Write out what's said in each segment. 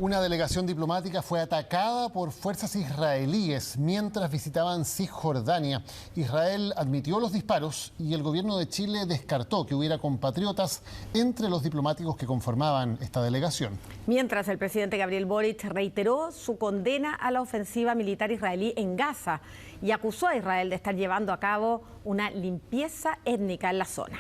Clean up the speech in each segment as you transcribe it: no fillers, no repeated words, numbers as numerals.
Una delegación diplomática fue atacada por fuerzas israelíes mientras visitaban Cisjordania. Israel admitió los disparos y el gobierno de Chile descartó que hubiera compatriotas entre los diplomáticos que conformaban esta delegación. Mientras el presidente Gabriel Boric reiteró su condena a la ofensiva militar israelí en Gaza y acusó a Israel de estar llevando a cabo una limpieza étnica en la zona.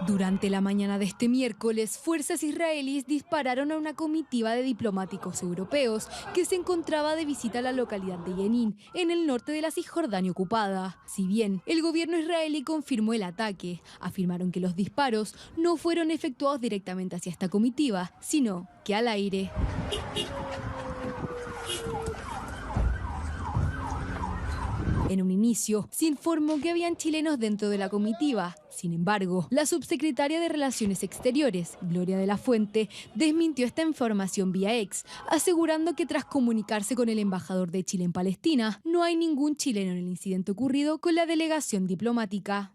Durante la mañana de este miércoles, fuerzas israelíes dispararon a una comitiva de diplomáticos europeos que se encontraba de visita a la localidad de Jenin, en el norte de la Cisjordania ocupada. Si bien el gobierno israelí confirmó el ataque, afirmaron que los disparos no fueron efectuados directamente hacia esta comitiva, sino que al aire. En un inicio, se informó que habían chilenos dentro de la comitiva. Sin embargo, la subsecretaria de Relaciones Exteriores, Gloria de la Fuente, desmintió esta información vía X, asegurando que tras comunicarse con el embajador de Chile en Palestina, no hay ningún chileno en el incidente ocurrido con la delegación diplomática.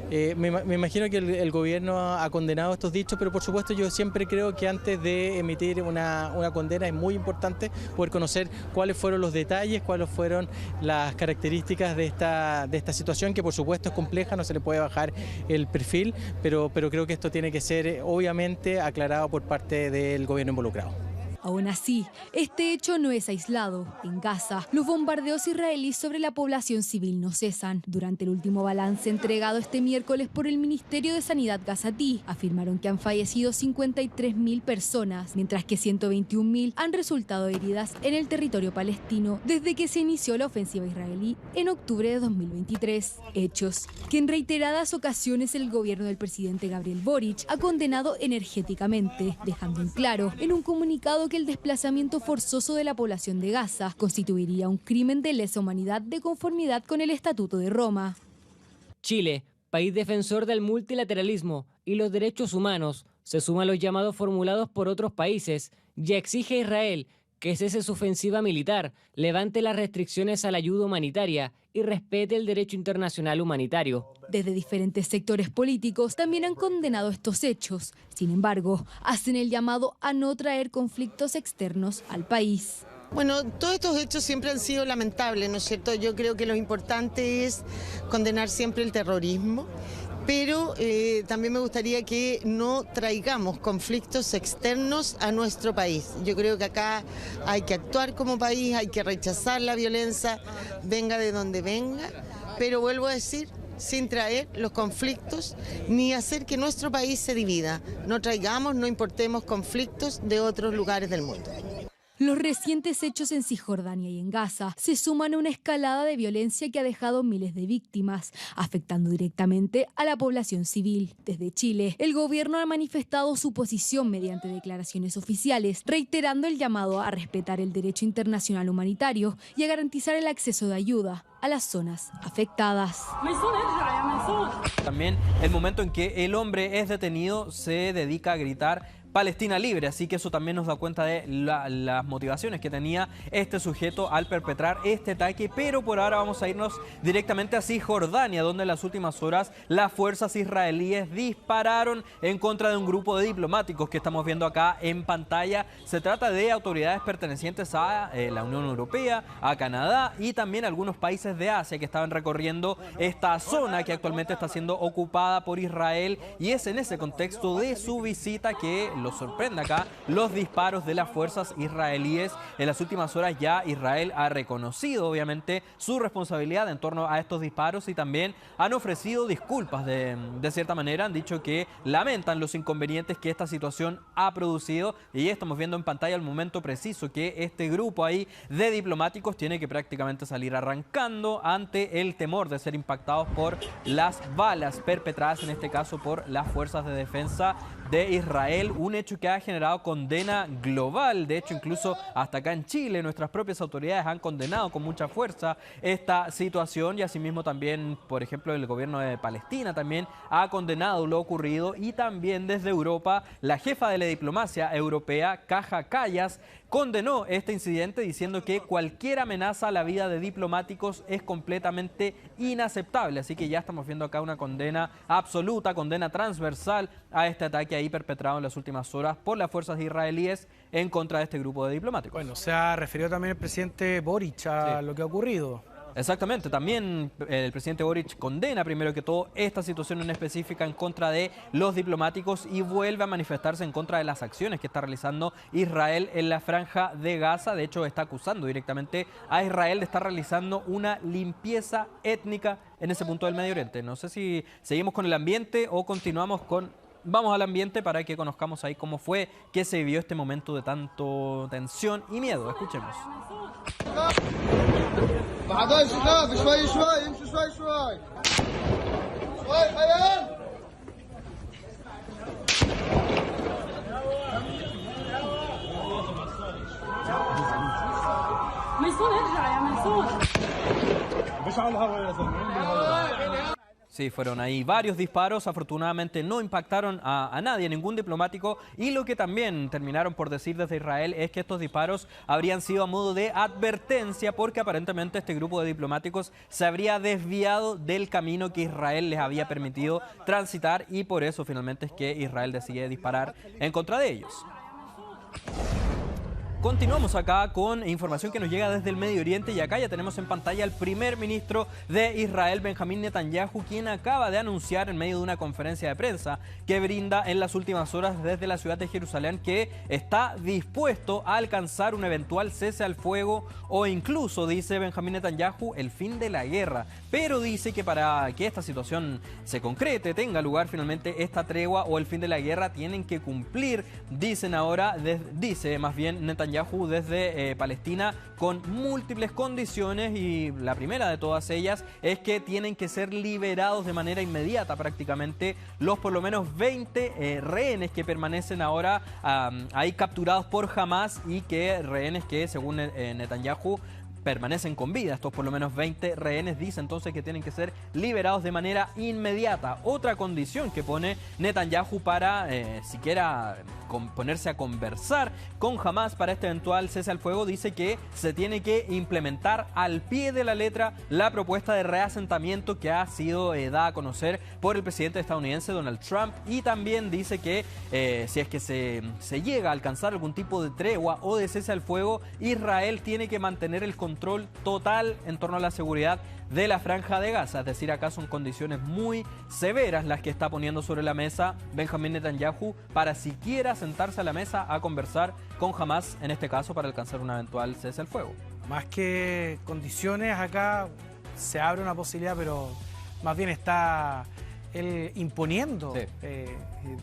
Me imagino que el gobierno ha condenado estos dichos, pero por supuesto yo siempre creo que antes de emitir una condena es muy importante poder conocer cuáles fueron los detalles, cuáles fueron las características de esta situación, que por supuesto es compleja, no se le puede bajar el perfil, pero creo que esto tiene que ser obviamente aclarado por parte del gobierno involucrado. Aún así, este hecho no es aislado. En Gaza, los bombardeos israelíes sobre la población civil no cesan. Durante el último balance entregado este miércoles por el Ministerio de Sanidad gazatí, afirmaron que han fallecido 53.000 personas, mientras que 121.000 han resultado heridas en el territorio palestino desde que se inició la ofensiva israelí en octubre de 2023. Hechos que en reiteradas ocasiones el gobierno del presidente Gabriel Boric ha condenado energéticamente, dejando en claro en un comunicado que el desplazamiento forzoso de la población de Gaza constituiría un crimen de lesa humanidad de conformidad con el Estatuto de Roma. Chile, país defensor del multilateralismo y los derechos humanos, se suma a los llamados formulados por otros países y exige a Israel que cese su ofensiva militar, levante las restricciones a la ayuda humanitaria y respete el derecho internacional humanitario. Desde diferentes sectores políticos también han condenado estos hechos. Sin embargo, hacen el llamado a no traer conflictos externos al país. Bueno, todos estos hechos siempre han sido lamentables, ¿no es cierto? Yo creo que lo importante es condenar siempre el terrorismo, pero también me gustaría que no traigamos conflictos externos a nuestro país. Yo creo que acá hay que actuar como país, hay que rechazar la violencia, venga de donde venga, pero vuelvo a decir, sin traer los conflictos ni hacer que nuestro país se divida. No traigamos, no importemos conflictos de otros lugares del mundo. Los recientes hechos en Cisjordania y en Gaza se suman a una escalada de violencia que ha dejado miles de víctimas, afectando directamente a la población civil. Desde Chile, el gobierno ha manifestado su posición mediante declaraciones oficiales, reiterando el llamado a respetar el derecho internacional humanitario y a garantizar el acceso de ayuda a las zonas afectadas. También el momento en que el hombre es detenido se dedica a gritar Palestina libre, así que eso también nos da cuenta de las motivaciones que tenía este sujeto al perpetrar este ataque, pero por ahora vamos a irnos directamente a Cisjordania, donde en las últimas horas las fuerzas israelíes dispararon en contra de un grupo de diplomáticos que estamos viendo acá en pantalla. Se trata de autoridades pertenecientes a la Unión Europea, a Canadá y también algunos países de Asia que estaban recorriendo esta zona que actualmente está siendo ocupada por Israel, y es en ese contexto de su visita que los sorprende acá los disparos de las fuerzas israelíes. En las últimas horas ya Israel ha reconocido obviamente su responsabilidad en torno a estos disparos y también han ofrecido disculpas de cierta manera. Han dicho que lamentan los inconvenientes que esta situación ha producido, y ya estamos viendo en pantalla el momento preciso que este grupo ahí de diplomáticos tiene que prácticamente salir arrancando ante el temor de ser impactados por las balas perpetradas en este caso por las fuerzas de defensa de Israel. Un hecho que ha generado condena global. De hecho, incluso hasta acá en Chile, nuestras propias autoridades han condenado con mucha fuerza esta situación, y asimismo también, por ejemplo, el gobierno de Palestina también ha condenado lo ocurrido, y también desde Europa, la jefa de la diplomacia europea, Kaja Kallas, condenó este incidente diciendo que cualquier amenaza a la vida de diplomáticos es completamente inaceptable. Así que ya estamos viendo acá una condena absoluta, condena transversal a este ataque ahí perpetrado en las últimas horas por las fuerzas israelíes en contra de este grupo de diplomáticos. Bueno, se ha referido también el presidente Boric a lo que ha ocurrido. Exactamente, también el presidente Boric condena primero que todo esta situación en específica en contra de los diplomáticos y vuelve a manifestarse en contra de las acciones que está realizando Israel en la franja de Gaza. De hecho, está acusando directamente a Israel de estar realizando una limpieza étnica en ese punto del Medio Oriente. No sé si seguimos con el ambiente o continuamos con... Vamos al ambiente para que conozcamos ahí cómo fue que se vivió este momento de tanto tensión y miedo. Escuchemos. Sí, fueron ahí varios disparos, afortunadamente no impactaron a nadie, ningún diplomático, y lo que también terminaron por decir desde Israel es que estos disparos habrían sido a modo de advertencia porque aparentemente este grupo de diplomáticos se habría desviado del camino que Israel les había permitido transitar y por eso finalmente es que Israel decide disparar en contra de ellos. Continuamos acá con información que nos llega desde el Medio Oriente y acá ya tenemos en pantalla al primer ministro de Israel, Benjamín Netanyahu, quien acaba de anunciar en medio de una conferencia de prensa que brinda en las últimas horas desde la ciudad de Jerusalén que está dispuesto a alcanzar un eventual cese al fuego o incluso, dice Benjamín Netanyahu, el fin de la guerra. Pero dice que para que esta situación se concrete, tenga lugar finalmente esta tregua o el fin de la guerra, tienen que cumplir, dicen ahora, dice más bien Netanyahu, desde Palestina con múltiples condiciones y la primera de todas ellas es que tienen que ser liberados de manera inmediata prácticamente los por lo menos 20 rehenes que permanecen ahora ahí capturados por Hamas y que rehenes que según Netanyahu permanecen con vida. Estos por lo menos 20 rehenes dice entonces que tienen que ser liberados de manera inmediata. Otra condición que pone Netanyahu para siquiera ponerse a conversar con Hamas para este eventual cese al fuego, dice que se tiene que implementar al pie de la letra la propuesta de reasentamiento que ha sido dada a conocer por el presidente estadounidense Donald Trump y también dice que si es que se llega a alcanzar algún tipo de tregua o de cese al fuego, Israel tiene que mantener el control total en torno a la seguridad de la franja de Gaza, es decir, acá son condiciones muy severas las que está poniendo sobre la mesa Benjamín Netanyahu para siquiera sentarse a la mesa a conversar con Hamas, en este caso para alcanzar un eventual cese al fuego. Más que condiciones, acá se abre una posibilidad, pero más bien está él imponiendo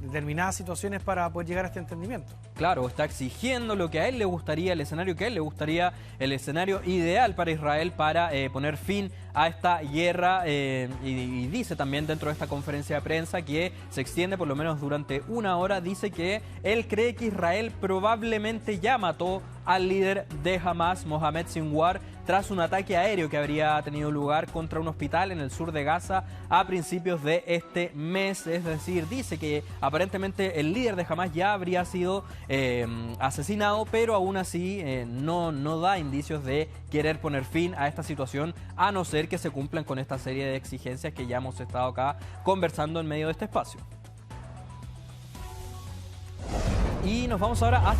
determinadas situaciones para poder llegar a este entendimiento. Claro, está exigiendo lo que a él le gustaría, el escenario que a él le gustaría, el escenario ideal para Israel para poner fin a esta guerra y dice también dentro de esta conferencia de prensa que se extiende por lo menos durante una hora, dice que él cree que Israel probablemente ya mató al líder de Hamas, Mohamed Sinwar, tras un ataque aéreo que habría tenido lugar contra un hospital en el sur de Gaza a principios de este mes. Es decir, dice que aparentemente el líder de Hamas ya habría sido asesinado, pero aún así no da indicios de querer poner fin a esta situación, a no ser que se cumplan con esta serie de exigencias que ya hemos estado acá conversando en medio de este espacio. Y nos vamos ahora a